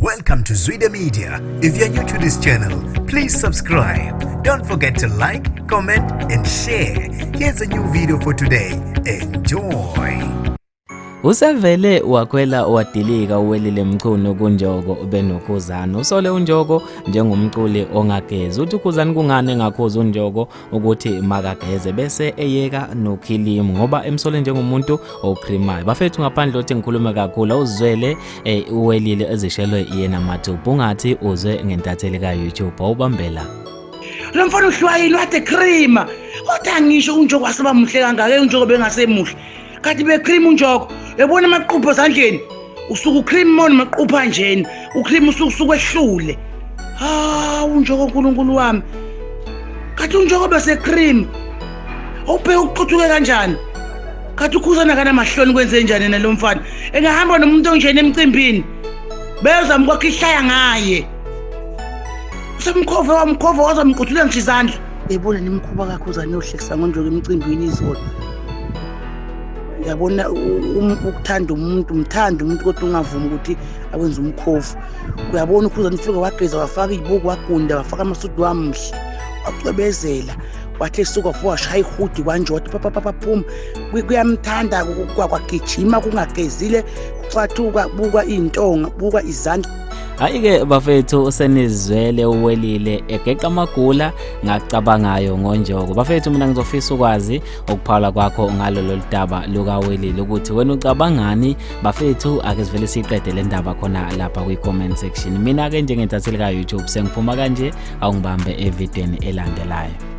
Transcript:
Welcome to Zwida Media. If you're new to this channel, please subscribe. Don't forget to like, comment and share. Here's a new video for today. Enjoy. Usavele wakwela wadilika uWelile Mchunu kuNjoko ubenoKhuzani. Usole uNjoko njengomculi ongagezi. Uthi uKhuzani kungane engakhoza uNjoko ukuthi makageze bese eyeka nokhilimu ngoba emsole njengomuntu oprimayo. Bafethu ngaphandle othi ngikhuluma kakhulu awuzwele uWelile ezishelwe yena mathupha ungathi uzwe ngentatheli kaYouTube awubambela. Lo mfana uhlwayile wade cream. Kodwa ngisho uNjoko waseba muhle kangaka uNjoko bengasemuhle. Kanti becream uNjoko yabona amaqupho ezandleni usuku cream mona maqupha njeni ucream usuku ehlule uNjoko uNkulunkulu wami kanti uNjoko bese cream awubheka ukuqhuthuke kanjani kanti uKhuzani kana mahloni kwenze njani nalo mfana engahamba nomuntu onjeni emcimbini beza mkwakhe ihlaya ngaye usemkhova wamkhova wazamqhuthula ngisizandla yebona nimkhuba kaKhuzani yohlekisa ngoNjoko emcimbini izolo. Yabona ukuthanda umuntu umthanda umuntu kodwa ungavumi ukuthi awenze umkhofu. Uyabona uKhuzani ufike wageza wafaka izibuko wagunda wafaka amasudu wamhle wacwebezela wathe suka washaya ihudi kwanjoti pum kuyamthanda kwagijima kungagezile kucathuka buka intonga buka izandla. Hayi-ke bafethu usenizwele uWelile egeqa amagula ngacabangayo ngoNjoko. Bafethu mina ngizofisa ukwazi ukuphawula kwakho ngalo lolu daba lukaWelile ukuthi wena ucabangani. Bafethu ake sivele siqede le ndaba khona lapha kwi-comment section. Mina ke njengentatheli kaYouTube sengiphuma kanje awungibambe evidweni elandelayo.